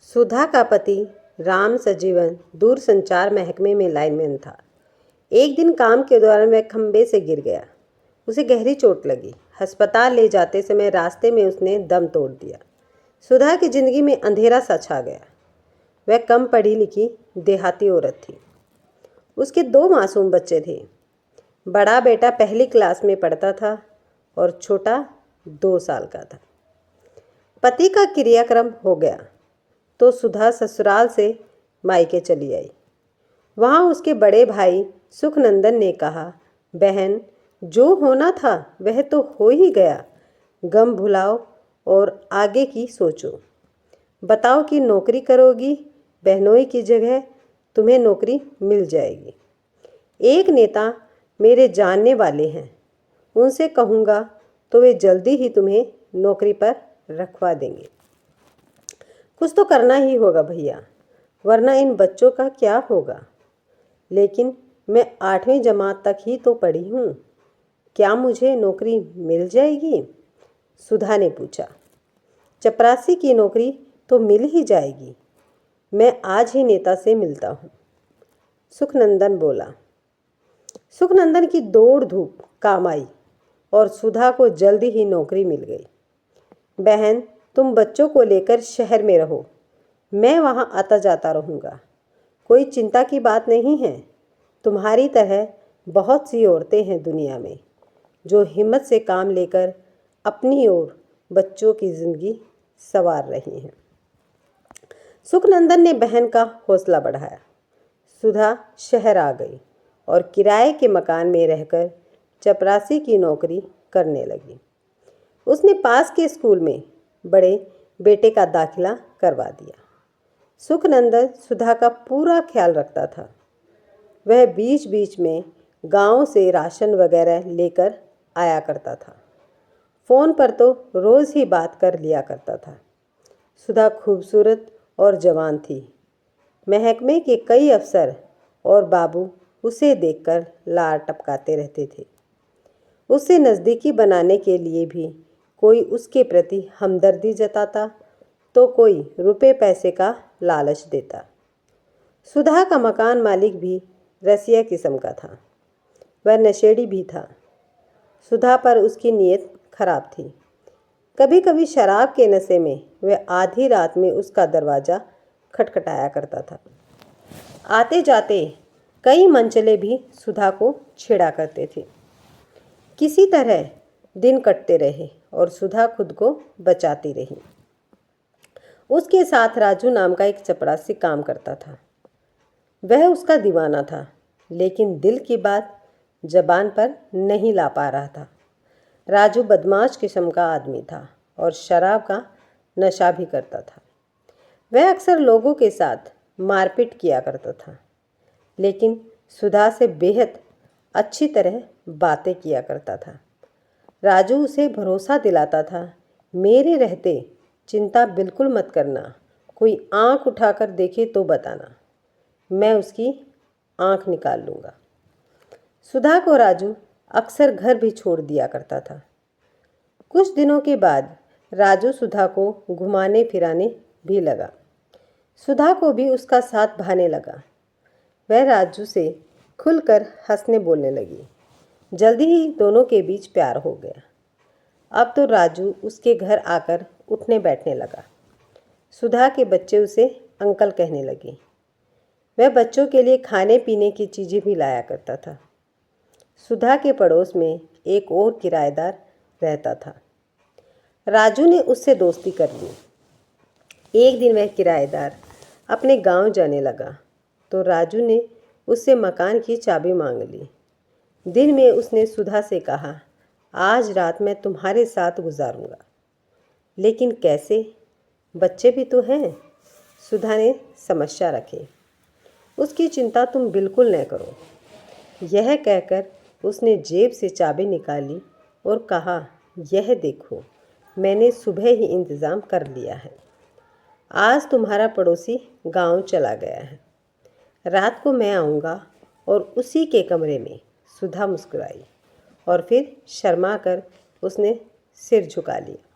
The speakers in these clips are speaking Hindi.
सुधा का पति राम सजीवन दूरसंचार महकमे में लाइनमैन था। एक दिन काम के दौरान वह खंभे से गिर गया। उसे गहरी चोट लगी। अस्पताल ले जाते समय रास्ते में उसने दम तोड़ दिया। सुधा की जिंदगी में अंधेरा सा छा गया। वह कम पढ़ी लिखी देहाती औरत थी। उसके 2 मासूम बच्चे थे। बड़ा बेटा पहली क्लास में पढ़ता था और छोटा 2 साल का था। पति का क्रियाक्रम हो गया तो सुधा ससुराल से मायके चली आई। वहाँ उसके बड़े भाई सुखनंदन ने कहा, बहन, जो होना था वह तो हो ही गया। गम भुलाओ और आगे की सोचो। बताओ कि नौकरी करोगी, बहनोई की जगह तुम्हें नौकरी मिल जाएगी। एक नेता मेरे जानने वाले हैं, उनसे कहूँगा तो वे जल्दी ही तुम्हें नौकरी पर रखवा देंगे। कुछ तो करना ही होगा भैया, वरना इन बच्चों का क्या होगा। लेकिन मैं 8वीं जमात तक ही तो पढ़ी हूँ, क्या मुझे नौकरी मिल जाएगी? सुधा ने पूछा। चपरासी की नौकरी तो मिल ही जाएगी। मैं आज ही नेता से मिलता हूँ, सुखनंदन बोला। सुखनंदन की दौड़ धूप काम आई और सुधा को जल्दी ही नौकरी मिल गई। बहन, तुम बच्चों को लेकर शहर में रहो, मैं वहाँ आता जाता रहूँगा। कोई चिंता की बात नहीं है। तुम्हारी तरह बहुत सी औरतें हैं दुनिया में जो हिम्मत से काम लेकर अपनी और बच्चों की ज़िंदगी संवार रही हैं। सुखनंदन ने बहन का हौसला बढ़ाया। सुधा शहर आ गई और किराए के मकान में रहकर चपरासी की नौकरी करने लगी। उसने पास के स्कूल में बड़े बेटे का दाखिला करवा दिया। सुखनंदन सुधा का पूरा ख्याल रखता था। वह बीच बीच में गांव से राशन वगैरह लेकर आया करता था। फ़ोन पर तो रोज़ ही बात कर लिया करता था। सुधा खूबसूरत और जवान थी। महकमे के कई अफसर और बाबू उसे देखकर लार टपकाते रहते थे। उससे नज़दीकी बनाने के लिए भी कोई उसके प्रति हमदर्दी जताता तो कोई रुपए पैसे का लालच देता। सुधा का मकान मालिक भी रसिया किस्म का था। वह नशेड़ी भी था। सुधा पर उसकी नीयत खराब थी। कभी कभी शराब के नशे में वह आधी रात में उसका दरवाज़ा खटखटाया करता था। आते जाते कई मंचले भी सुधा को छेड़ा करते थे। किसी तरह दिन कटते रहे और सुधा खुद को बचाती रही। उसके साथ राजू नाम का एक चपरासी काम करता था। वह उसका दीवाना था, लेकिन दिल की बात जबान पर नहीं ला पा रहा था। राजू बदमाश किस्म का आदमी था और शराब का नशा भी करता था। वह अक्सर लोगों के साथ मारपीट किया करता था, लेकिन सुधा से बेहद अच्छी तरह बातें किया करता था। राजू उसे भरोसा दिलाता था, मेरे रहते चिंता बिल्कुल मत करना, कोई आंख उठाकर देखे तो बताना, मैं उसकी आंख निकाल लूँगा। सुधा को राजू अक्सर घर भी छोड़ दिया करता था। कुछ दिनों के बाद राजू सुधा को घुमाने फिराने भी लगा। सुधा को भी उसका साथ भाने लगा। वह राजू से खुलकर हंसने बोलने लगी। जल्दी ही दोनों के बीच प्यार हो गया। अब तो राजू उसके घर आकर उठने बैठने लगा। सुधा के बच्चे उसे अंकल कहने लगे। वह बच्चों के लिए खाने पीने की चीज़ें भी लाया करता था। सुधा के पड़ोस में एक और किराएदार रहता था। राजू ने उससे दोस्ती कर ली। एक दिन वह किराएदार अपने गांव जाने लगा तो राजू ने उससे मकान की चाबी मांग ली। दिन में उसने सुधा से कहा, आज रात मैं तुम्हारे साथ गुजारूंगा। लेकिन कैसे? बच्चे भी तो हैं। सुधा ने समस्या रखी। उसकी चिंता तुम बिल्कुल न करो। यह कहकर उसने जेब से चाबी निकाली और कहा, यह देखो, मैंने सुबह ही इंतज़ाम कर लिया है। आज तुम्हारा पड़ोसी गांव चला गया है। रात को मैं आऊँगा और उसी के कमरे में। सुधा मुस्कुराई और फिर शर्मा कर उसने सिर झुका लिया।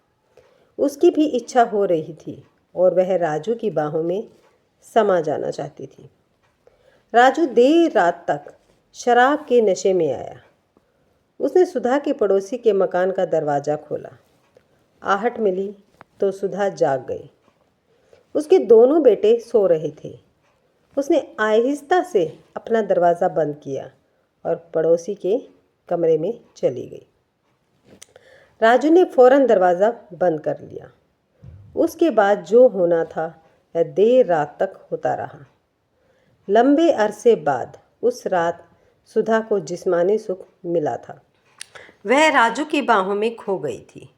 उसकी भी इच्छा हो रही थी और वह राजू की बाहों में समा जाना चाहती थी। राजू देर रात तक शराब के नशे में आया। उसने सुधा के पड़ोसी के मकान का दरवाज़ा खोला। आहट मिली तो सुधा जाग गई। उसके दोनों बेटे सो रहे थे। उसने आहिस्ता से अपना दरवाज़ा बंद किया और पड़ोसी के कमरे में चली गई। राजू ने फौरन दरवाज़ा बंद कर लिया। उसके बाद जो होना था वह देर रात तक होता रहा। लंबे अरसे बाद उस रात सुधा को जिस्मानी सुख मिला था। वह राजू की बाहों में खो गई थी।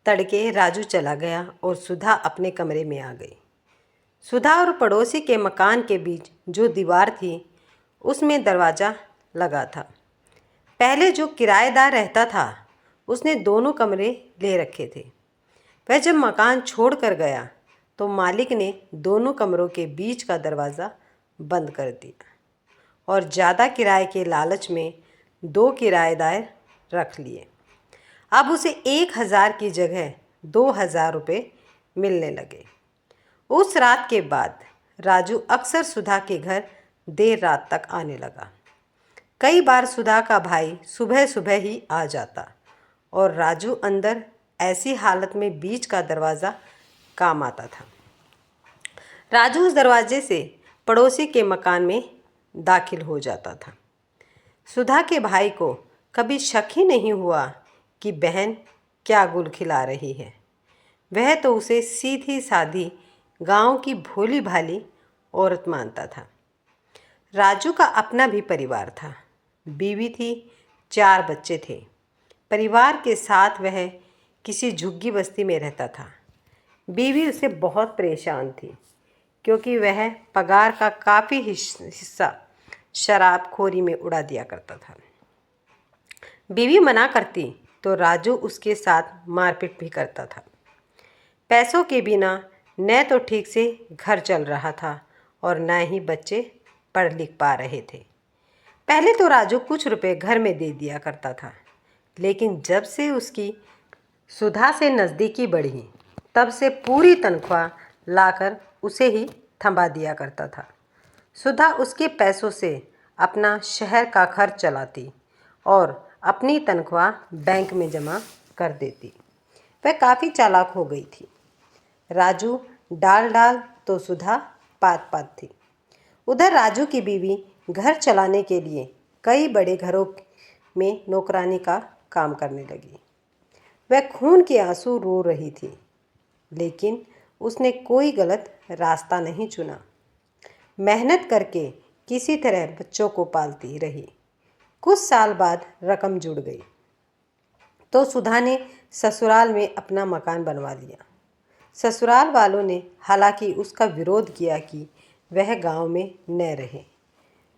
तड़के राजू चला गया और सुधा अपने कमरे में आ गई। सुधा और पड़ोसी के मकान के बीच जो दीवार थी उसमें दरवाज़ा लगा था। पहले जो किराएदार रहता था उसने दोनों कमरे ले रखे थे। वह जब मकान छोड़ कर गया तो मालिक ने दोनों कमरों के बीच का दरवाज़ा बंद कर दिया और ज़्यादा किराए के लालच में 2 किराएदार रख लिए। अब उसे 1,000 की जगह 2,000 रुपये मिलने लगे। उस रात के बाद राजू अक्सर सुधा के घर देर रात तक आने लगा। कई बार सुधा का भाई सुबह सुबह ही आ जाता और राजू अंदर ऐसी हालत में बीच का दरवाज़ा काम आता था। राजू उस दरवाजे से पड़ोसी के मकान में दाखिल हो जाता था। सुधा के भाई को कभी शक ही नहीं हुआ कि बहन क्या गुल खिला रही है। वह तो उसे सीधी सादी गांव की भोली भाली औरत मानता था। राजू का अपना भी परिवार था। बीवी थी, 4 बच्चे थे। परिवार के साथ वह किसी झुग्गी बस्ती में रहता था। बीवी उसे बहुत परेशान थी क्योंकि वह पगार का काफ़ी हिस्सा शराबखोरी में उड़ा दिया करता था। बीवी मना करती तो राजू उसके साथ मारपीट भी करता था। पैसों के बिना न तो ठीक से घर चल रहा था और न ही बच्चे पढ़ लिख पा रहे थे। पहले तो राजू कुछ रुपए घर में दे दिया करता था, लेकिन जब से उसकी सुधा से नज़दीकी बढ़ी तब से पूरी तनख्वाह लाकर उसे ही थमा दिया करता था। सुधा उसके पैसों से अपना शहर का खर्च चलाती और अपनी तनख्वाह बैंक में जमा कर देती। वह काफ़ी चालाक हो गई थी। राजू डाल डाल तो सुधा पात पात थी। उधर राजू की बीवी घर चलाने के लिए कई बड़े घरों में नौकरानी का काम करने लगी। वह खून के आंसू रो रही थी, लेकिन उसने कोई गलत रास्ता नहीं चुना। मेहनत करके किसी तरह बच्चों को पालती रही। कुछ साल बाद रकम जुड़ गई तो सुधा ने ससुराल में अपना मकान बनवा लिया। ससुराल वालों ने हालांकि उसका विरोध किया कि वह गांव में न रहे।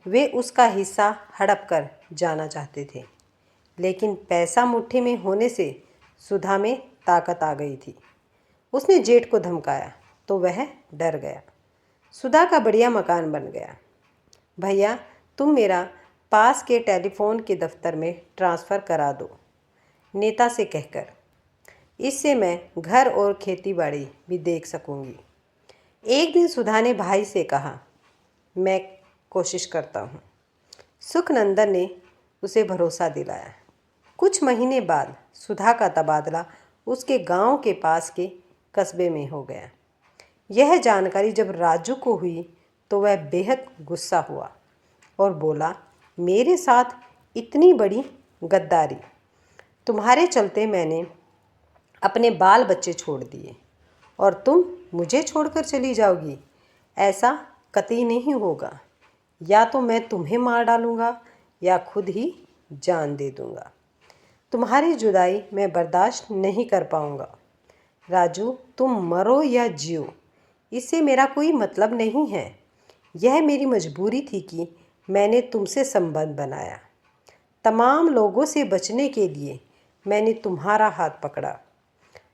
वे उसका हिस्सा हड़प कर जाना चाहते थे, लेकिन पैसा मुट्ठी में होने से सुधा में ताकत आ गई थी। उसने जेठ को धमकाया तो वह डर गया। सुधा का बढ़िया मकान बन गया। भैया, तुम मेरा पास के टेलीफोन के दफ्तर में ट्रांसफ़र करा दो, नेता से कहकर। इससे मैं घर और खेती बाड़ी भी देख सकूंगी। एक दिन सुधा ने भाई से कहा, मैं कोशिश करता हूँ। सुखनंदन ने उसे भरोसा दिलाया। कुछ महीने बाद सुधा का तबादला उसके गांव के पास के कस्बे में हो गया। यह जानकारी जब राजू को हुई तो वह बेहद गुस्सा हुआ और बोला, मेरे साथ इतनी बड़ी गद्दारी, तुम्हारे चलते मैंने अपने बाल बच्चे छोड़ दिए और तुम मुझे छोड़कर चली जाओगी। ऐसा कतई नहीं होगा। या तो मैं तुम्हें मार डालूँगा या खुद ही जान दे दूँगा। तुम्हारी जुदाई मैं बर्दाश्त नहीं कर पाऊँगा। राजू, तुम मरो या जियो, इससे मेरा कोई मतलब नहीं है। यह मेरी मजबूरी थी कि मैंने तुमसे संबंध बनाया। तमाम लोगों से बचने के लिए मैंने तुम्हारा हाथ पकड़ा।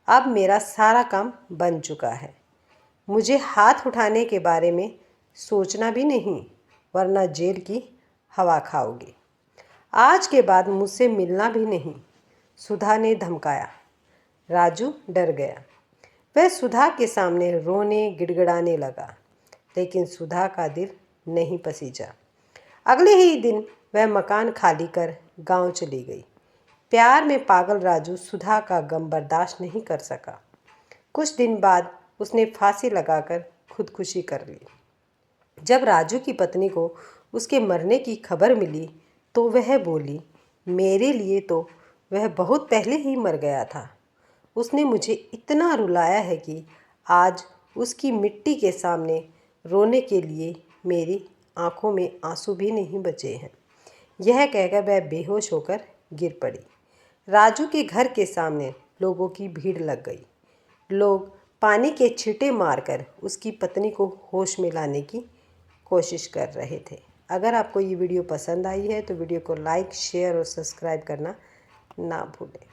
अब मेरा सारा काम बन चुका है। मुझे हाथ उठाने के बारे में सोचना भी नहीं, वरना जेल की हवा खाओगे। आज के बाद मुझसे मिलना भी नहीं, सुधा ने धमकाया। राजू डर गया। वह सुधा के सामने रोने गिड़गिड़ाने लगा, लेकिन सुधा का दिल नहीं पसीजा। अगले ही दिन वह मकान खाली कर गांव चली गई। प्यार में पागल राजू सुधा का गम बर्दाश्त नहीं कर सका। कुछ दिन बाद उसने फांसी लगाकर खुदकुशी कर ली। जब राजू की पत्नी को उसके मरने की खबर मिली तो वह बोली, मेरे लिए तो वह बहुत पहले ही मर गया था। उसने मुझे इतना रुलाया है कि आज उसकी मिट्टी के सामने रोने के लिए मेरी आंखों में आंसू भी नहीं बचे हैं। यह कहकर वह बेहोश होकर गिर पड़ी। राजू के घर के सामने लोगों की भीड़ लग गई। लोग पानी के छींटे मारकर उसकी पत्नी को होश में लाने की कोशिश कर रहे थे। अगर आपको ये वीडियो पसंद आई है तो वीडियो को लाइक, शेयर और सब्सक्राइब करना ना भूलें।